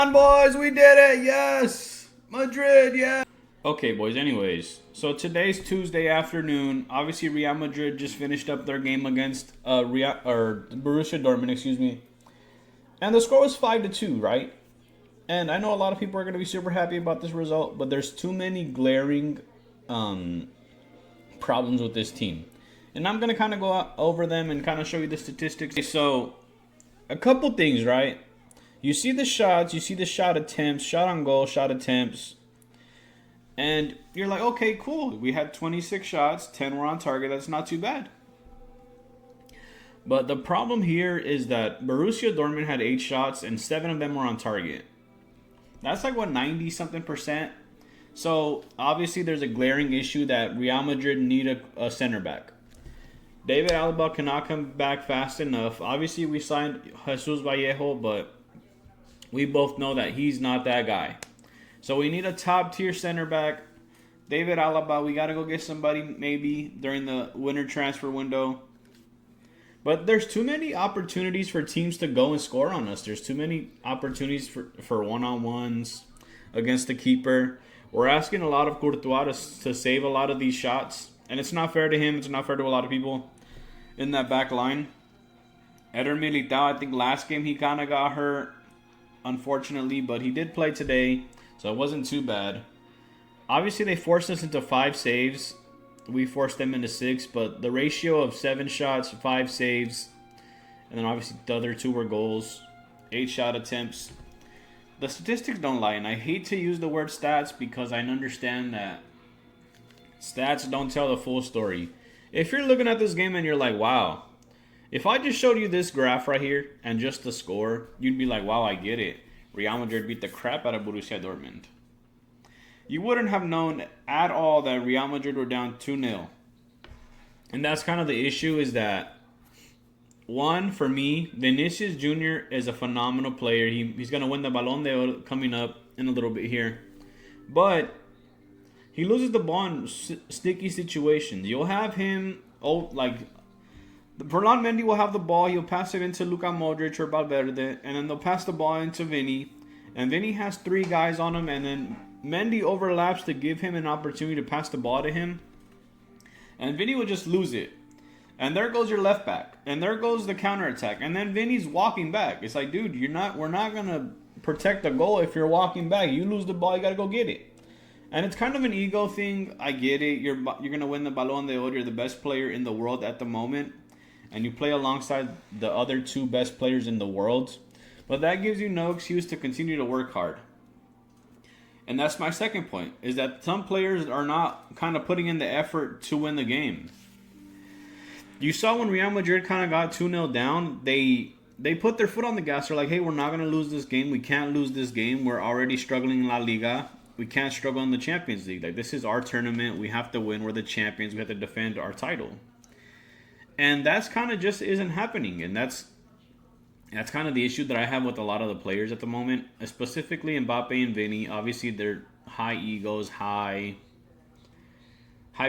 on, boys, we did it. Yes, Madrid. Yeah. Okay, boys. Anyways, so today's Tuesday afternoon. Obviously, Real Madrid just finished up their game against Borussia Dortmund. Excuse me. And the score was 5-2, right? And I know a lot of people are going to be super happy about this result, but there's too many glaring problems with this team. And I'm going to kind of go over them and kind of show you the statistics. So, a couple things, right? You see the shots, you see the shot attempts, shot on goal, shot attempts. And you're like, okay, cool. We had 26 shots, 10 were on target. That's not too bad. But the problem here is that Borussia Dortmund had 8 shots and 7 of them were on target. That's like, what, 90-something%? So, obviously, there's a glaring issue that Real Madrid need a center back. David Alaba cannot come back fast enough. Obviously, we signed Jesus Vallejo, but we both know that he's not that guy. So, we need a top-tier center back. David Alaba, we got to go get somebody maybe during the winter transfer window. But there's too many opportunities for teams to go and score on us. There's too many opportunities for one-on-ones against the keeper. We're asking a lot of Courtois to save a lot of these shots. And it's not fair to him. It's not fair to a lot of people in that back line. Eder Militao, I think last game he kind of got hurt, unfortunately. But he did play today, so it wasn't too bad. Obviously, they forced us into 5 saves. We forced them into 6, but the ratio of 7 shots, 5 saves, and then obviously the other 2 were goals, 8 shot attempts. The statistics don't lie, and I hate to use the word stats because I understand that stats don't tell the full story. If you're looking at this game and you're like, wow, if I just showed you this graph right here and just the score, you'd be like, wow, I get it. Real Madrid beat the crap out of Borussia Dortmund. You wouldn't have known at all that Real Madrid were down 2-0. And that's kind of the issue, is that, one, for me, Vinicius Jr. is a phenomenal player. He's going to win the Ballon d'Or coming up in a little bit here. But he loses the ball in sticky situations. You'll have him, Ferland Mendy will have the ball. He'll pass it into Luka Modric or Valverde. And then they'll pass the ball into Vinny. And Vinny has 3 guys on him. And then Mendy overlaps to give him an opportunity to pass the ball to him. And Vinny will just lose it. And there goes your left back. And there goes the counterattack. And then Vinny's walking back. It's like, dude, we're not going to protect the goal if you're walking back. You lose the ball, you got to go get it. And it's kind of an ego thing. I get it. You're going to win the Ballon d'Or. You're the best player in the world at the moment. And you play alongside the other 2 best players in the world. But that gives you no excuse to continue to work hard. And that's my second point, is that some players are not kind of putting in the effort to win the game. You saw when Real Madrid kind of got 2-0 down, they put their foot on the gas. They're like, hey, we're not going to lose this game. We can't lose this game. We're already struggling in La Liga. We can't struggle in the Champions League. Like, this is our tournament. We have to win. We're the champions. We have to defend our title. And that's kind of just isn't happening. And that's kind of the issue that I have with a lot of the players at the moment, specifically Mbappe and Vinny. Obviously, they're high egos, high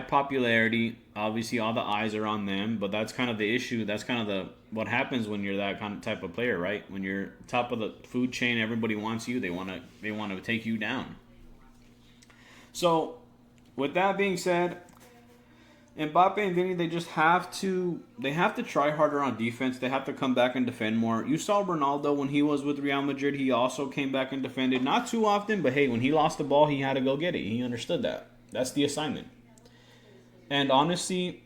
popularity. Obviously, all the eyes are on them, but that's kind of the issue. That's kind of what happens when you're that kind of type of player, right? When you're top of the food chain, everybody wants you. They want to take you down. So, with that being said, Mbappe and Vinny, they have to try harder on defense. They have to come back and defend more. You saw Ronaldo when he was with Real Madrid. He also came back and defended. Not too often, but hey, when he lost the ball, he had to go get it. He understood that. That's the assignment. And honestly,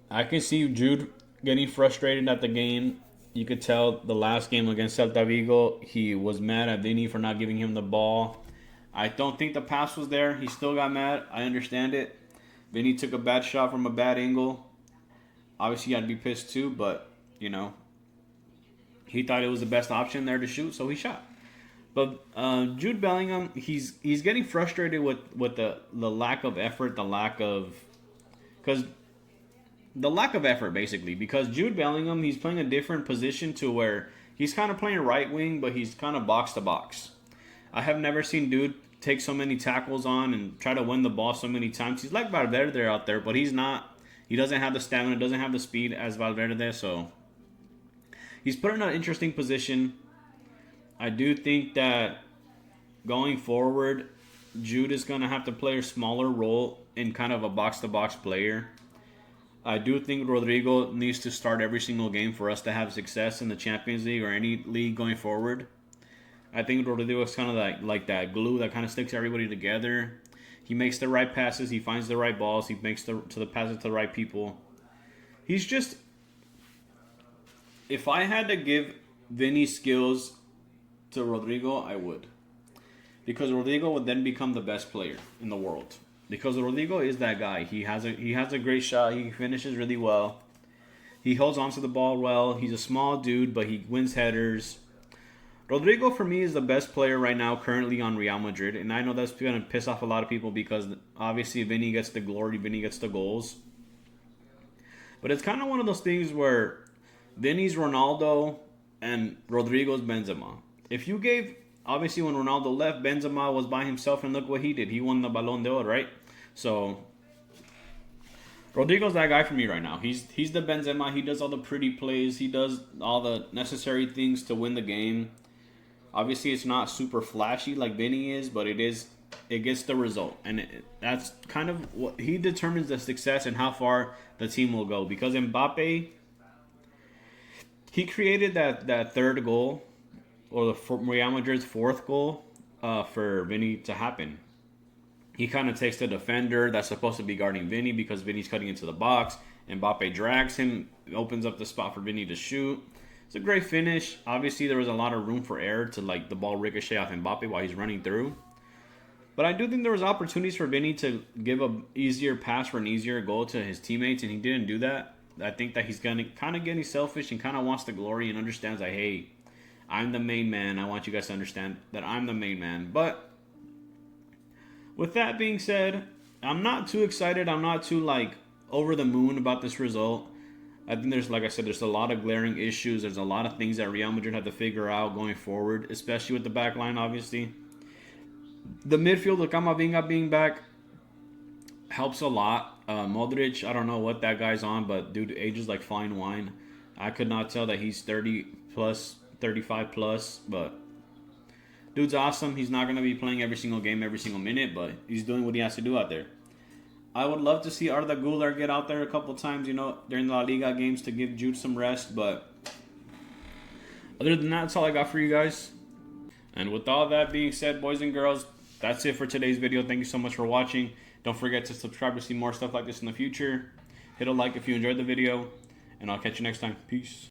I can see Jude getting frustrated at the game. You could tell the last game against Celta Vigo, he was mad at Vinny for not giving him the ball. I don't think the pass was there. He still got mad. I understand it. Vinny took a bad shot from a bad angle. Obviously, he had to be pissed too, but, he thought it was the best option there to shoot, so he shot. But Jude Bellingham, he's getting frustrated with the lack of effort, the lack of effort, basically. Because Jude Bellingham, he's playing a different position to where he's kind of playing right wing, but he's kind of box to box. I have never seen Dude take so many tackles on and try to win the ball so many times. He's like Valverde out there, but he's not. He doesn't have the stamina, doesn't have the speed as Valverde, so he's put in an interesting position. I do think that going forward, Jude is going to have to play a smaller role in kind of a box-to-box player. I do think Rodrigo needs to start every single game for us to have success in the Champions League or any league going forward. I think Rodrigo is kind of like that glue that kind of sticks everybody together. He makes the right passes. He finds the right balls. He makes the passes to the right people. He's just... If I had to give Vinny's skills to Rodrigo, I would. Because Rodrigo would then become the best player in the world. Because Rodrigo is that guy. He has a great shot. He finishes really well. He holds onto the ball well. He's a small dude, but he wins headers. Rodrigo, for me, is the best player right now currently on Real Madrid. And I know that's going to piss off a lot of people because obviously Vinny gets the glory. Vinny gets the goals. But it's kind of one of those things where Vinny's Ronaldo and Rodrigo's Benzema. If you gave... Obviously, when Ronaldo left, Benzema was by himself, and look what he did. He won the Ballon d'Or, right? So, Rodrigo's that guy for me right now. He's the Benzema. He does all the pretty plays. He does all the necessary things to win the game. Obviously, it's not super flashy like Vinny is, but it gets the result. And that's kind of what he determines the success and how far the team will go. Because Mbappe, he created that third goal, or the Real Madrid's fourth goal for Vinny to happen. He kind of takes the defender that's supposed to be guarding Vinny because Vinny's cutting into the box. Mbappe drags him, opens up the spot for Vinny to shoot. It's a great finish. Obviously, there was a lot of room for error to the ball ricochet off Mbappe while he's running through. But I do think there was opportunities for Vinny to give an easier pass for an easier goal to his teammates, and he didn't do that. I think that he's kind of getting selfish and kind of wants the glory and understands that, hey, I'm the main man. I want you guys to understand that I'm the main man. But with that being said, I'm not too excited. I'm not too over the moon about this result. I think there's, like I said, there's a lot of glaring issues. There's a lot of things that Real Madrid have to figure out going forward, especially with the back line, obviously. The midfield, with Camavinga being back, helps a lot. Modric, I don't know what that guy's on, but dude ages like fine wine. I could not tell that he's 30 plus. 35 plus, but dude's awesome. He's not going to be playing every single game, every single minute, but he's doing what he has to do out there. I would love to see Arda Güler get out there a couple times, during the La Liga games to give Jude some rest, but other than that, that's all I got for you guys. And with all that being said, boys and girls, that's it for today's video. Thank you so much for watching. Don't forget to subscribe to see more stuff like this in the future. Hit a like if you enjoyed the video, and I'll catch you next time. Peace.